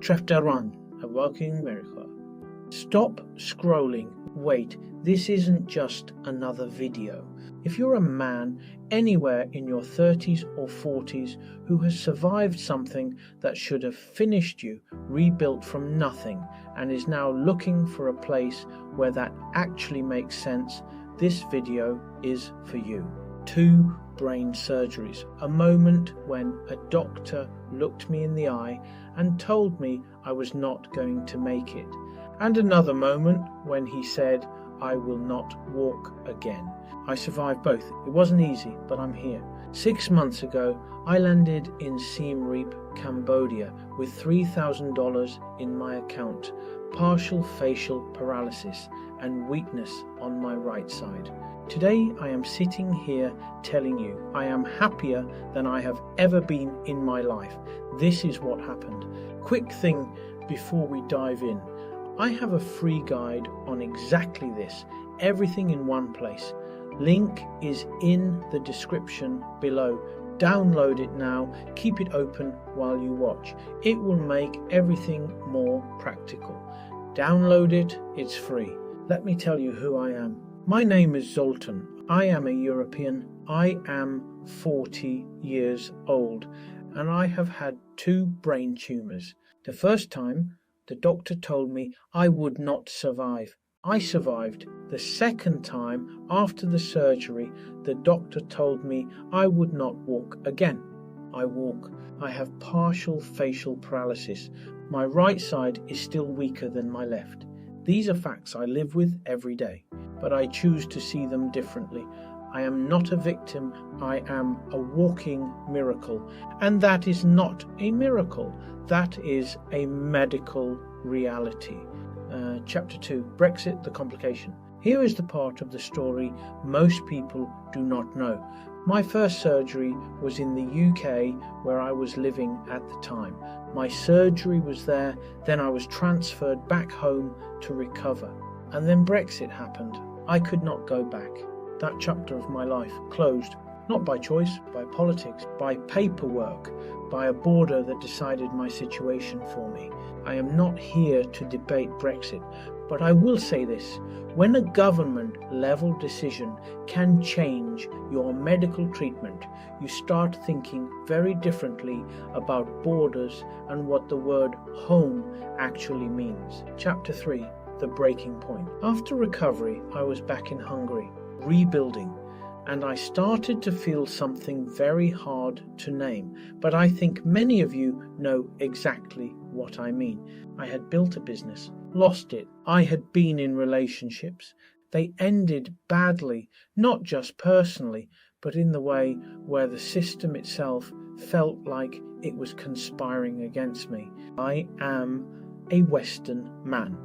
Chapter 1. A Working Miracle. Stop scrolling. Wait, this isn't just another video. If you're a man anywhere in your 30s or 40s who has survived something that should have finished you, rebuilt from nothing, and is now looking for a place where that actually makes sense, this video is for you. 2 brain surgeries. A moment when a doctor looked me in the eye and told me I was not going to make it. And another moment when he said, I will not walk again. I survived both. It wasn't easy, but I'm here. 6 months ago, I landed in Siem Reap, Cambodia with $3,000 in my account, partial facial paralysis and weakness on my right side. Today I am sitting here telling you I am happier than I have ever been in my life. This is what happened. Quick thing before we dive in. I have a free guide on exactly this, everything in one place. Link is in the description below. Download it now, keep it open while you watch. It will make everything more practical. Download it, it's free. Let me tell you who I am. My name is Zoltan. I am a European. I am 40 years old and I have had 2 brain tumours. The first time, the doctor told me I would not survive. I survived. The second time, after the surgery, the doctor told me I would not walk again. I walk. I have partial facial paralysis. My right side is still weaker than my left. These are facts I live with every day, but I choose to see them differently. I am not a victim, I am a walking miracle. And that is not a miracle, that is a medical reality. Chapter 2, Brexit, the complication. Here is the part of the story most people do not know. My first surgery was in the UK where I was living at the time. My surgery was there, then I was transferred back home to recover. And then Brexit happened. I could not go back. That chapter of my life closed, not by choice, by politics, by paperwork, by a border that decided my situation for me. I am not here to debate Brexit, but I will say this. When a government-level decision can change your medical treatment, you start thinking very differently about borders and what the word home actually means. Chapter 3, the breaking point. After recovery, I was back in Hungary, rebuilding, and I started to feel something very hard to name, but I think many of you know exactly what I mean. I had built a business, lost it. I had been in relationships. They ended badly, not just personally, but in the way where the system itself felt like it was conspiring against me. I am a Western man,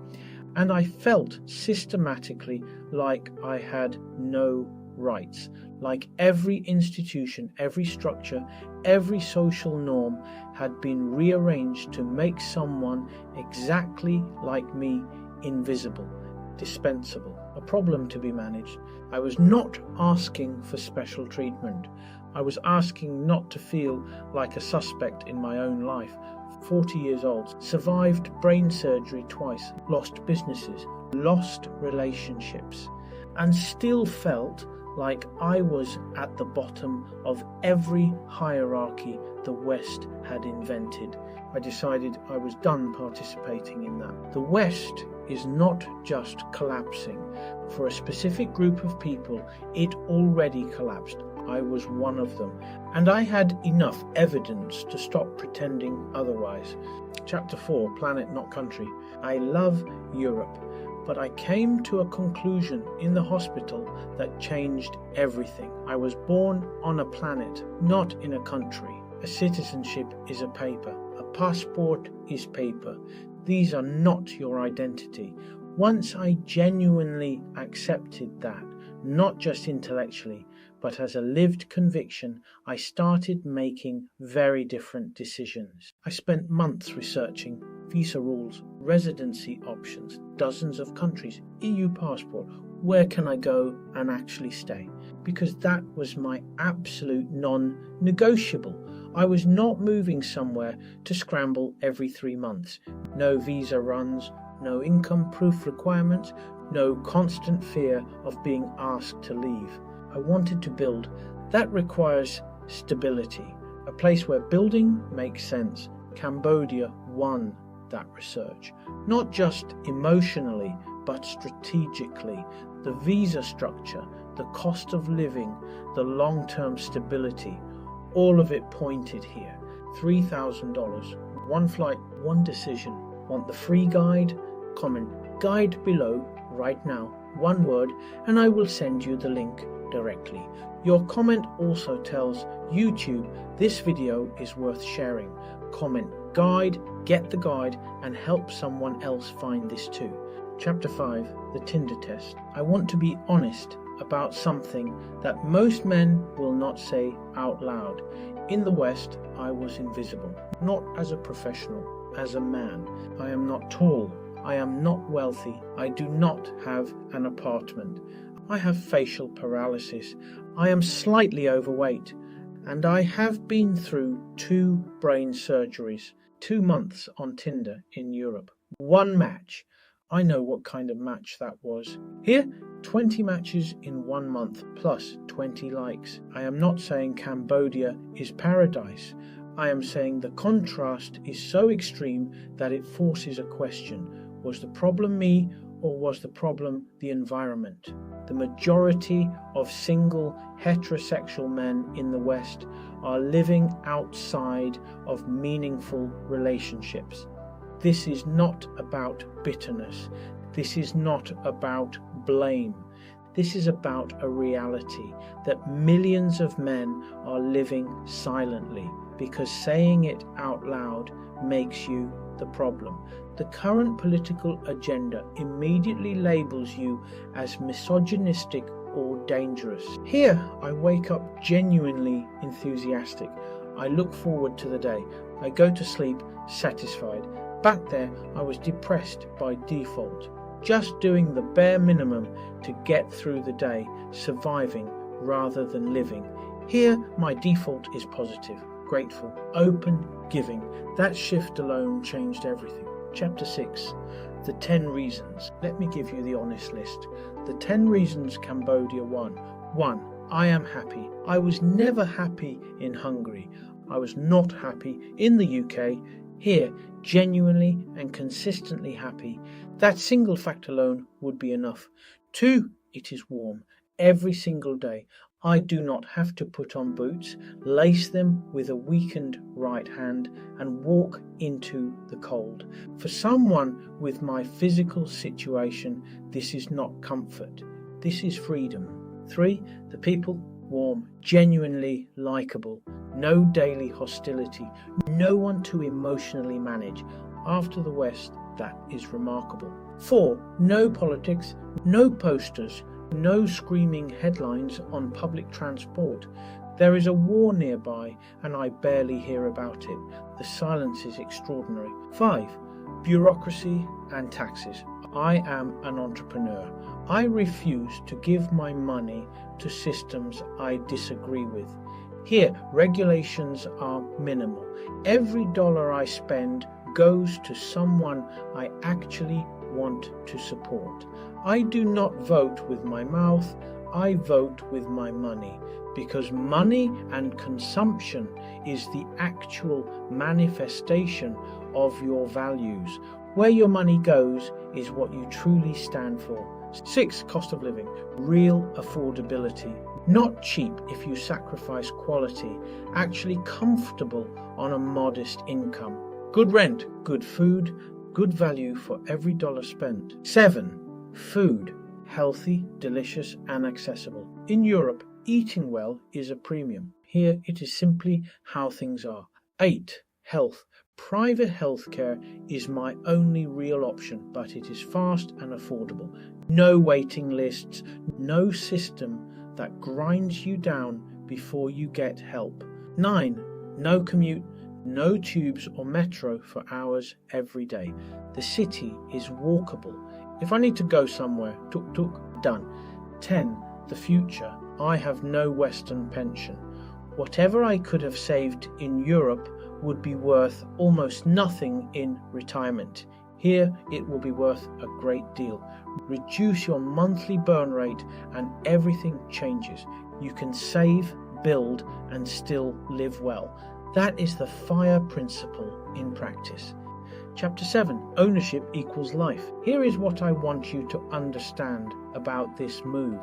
and I felt systematically like I had no rights, like every institution, every structure, every social norm had been rearranged to make someone exactly like me invisible, dispensable, a problem to be managed. I was not asking for special treatment. I was asking not to feel like a suspect in my own life. 40 years old, survived brain surgery twice, lost businesses, lost relationships, and still felt like I was at the bottom of every hierarchy the West had invented. I decided I was done participating in that. The West is not just collapsing. For a specific group of people, it already collapsed. I was one of them, and I had enough evidence to stop pretending otherwise. Chapter 4, Planet Not Country. I love Europe, but I came to a conclusion in the hospital that changed everything. I was born on a planet, not in a country. A citizenship is a paper. A passport is paper. These are not your identity. Once I genuinely accepted that, not just intellectually, but as a lived conviction, I started making very different decisions. I spent months researching visa rules, residency options, dozens of countries, EU passport, where can I go and actually stay? Because that was my absolute non-negotiable. I was not moving somewhere to scramble every 3 months. No visa runs, no income proof requirements, no constant fear of being asked to leave. I wanted to build. That requires stability, a place where building makes sense. Cambodia won that research, not just emotionally, but strategically. The visa structure, the cost of living, the long-term stability, all of it pointed here. $3,000, one flight, one decision. Want the free guide? Comment guide below right now, one word, and I will send you the link directly. Your comment also tells YouTube this video is worth sharing. Comment guide, get the guide, and help someone else find this too. Chapter 5, the Tinder Test. I want to be honest about something that most men will not say out loud. In the West, I was invisible, not as a professional, as a man. I am not tall. I am not wealthy. I do not have an apartment. I have facial paralysis. I am slightly overweight. And I have been through 2 brain surgeries, 2 months on Tinder in Europe. 1 match. I know what kind of match that was. Here, 20 matches in 1 month plus 20 likes. I am not saying Cambodia is paradise. I am saying the contrast is so extreme that it forces a question. Was the problem me, or was the problem the environment? The majority of single heterosexual men in the West are living outside of meaningful relationships. This is not about bitterness. This is not about blame. This is about a reality that millions of men are living silently because saying it out loud makes you the problem. The current political agenda immediately labels you as misogynistic or dangerous. Here, I wake up genuinely enthusiastic. I look forward to the day. I go to sleep satisfied. Back there, I was depressed by default, just doing the bare minimum to get through the day, surviving rather than living. Here, my default is positive, grateful, open, giving. That shift alone changed everything. Chapter 6, the 10 reasons. Let me give you the honest list. The 10 reasons Cambodia won. 1. I am happy. I was never happy in Hungary. I was not happy in the UK. Here, genuinely and consistently happy. That single fact alone would be enough. 2. It is warm. Every single day. I do not have to put on boots, lace them with a weakened right hand, and walk into the cold. For someone with my physical situation, this is not comfort. This is freedom. 3. The people, warm, genuinely likable. No daily hostility. No one to emotionally manage. After the West, that is remarkable. 4. No politics, no posters, no screaming headlines on public transport. There is a war nearby and I barely hear about it. The silence is extraordinary. 5. Bureaucracy and taxes. I am an entrepreneur. I refuse to give my money to systems I disagree with. Here, regulations are minimal. Every dollar I spend goes to someone I actually want to support. I do not vote with my mouth, I vote with my money, because money and consumption is the actual manifestation of your values. Where your money goes is what you truly stand for. 6. Cost of living. Real affordability. Not cheap if you sacrifice quality, actually comfortable on a modest income. Good rent, good food, good value for every dollar spent. 7. Food. Healthy, delicious and accessible. In Europe, eating well is a premium. Here it is simply how things are. 8. Health. Private healthcare is my only real option, but it is fast and affordable. No waiting lists, no system that grinds you down before you get help. 9. No commute, no tubes or metro for hours every day. The city is walkable. If I need to go somewhere, tuk-tuk, done. 10. The future. I have no Western pension. Whatever I could have saved in Europe would be worth almost nothing in retirement. Here it will be worth a great deal. Reduce your monthly burn rate and everything changes. You can save, build, and still live well. That is the FIRE principle in practice. Chapter 7. Ownership equals life. Here is what I want you to understand about this move.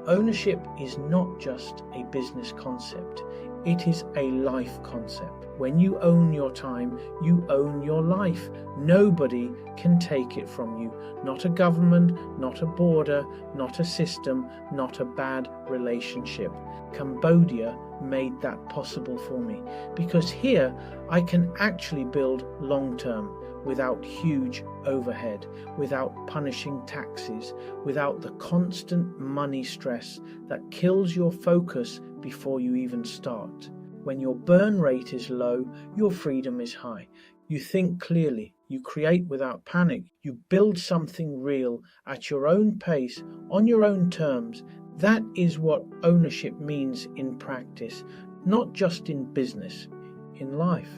Ownership is not just a business concept. It is a life concept. When you own your time, you own your life. Nobody can take it from you. Not a government, not a border, not a system, not a bad relationship. Cambodia made that possible for me, because here I can actually build long-term, without huge overhead, without punishing taxes, without the constant money stress that kills your focus before you even start. When your burn rate is low, your freedom is high. You think clearly, you create without panic, you build something real at your own pace, on your own terms. That is what ownership means in practice, not just in business, in life.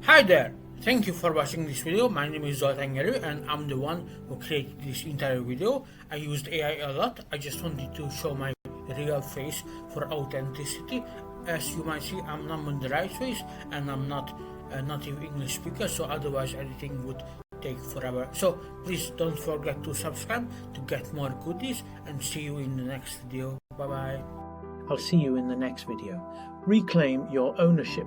Hi there! Thank you for watching this video. My name is Zoltán and I'm the one who created this entire video. I used AI a lot. I just wanted to show my real face for authenticity. As you might see, I'm not on the right face and I'm not a native English speaker, so otherwise editing would take forever. So please don't forget to subscribe to get more goodies, and see you in the next video. Bye bye. I'll see you in the next video. Reclaim your ownership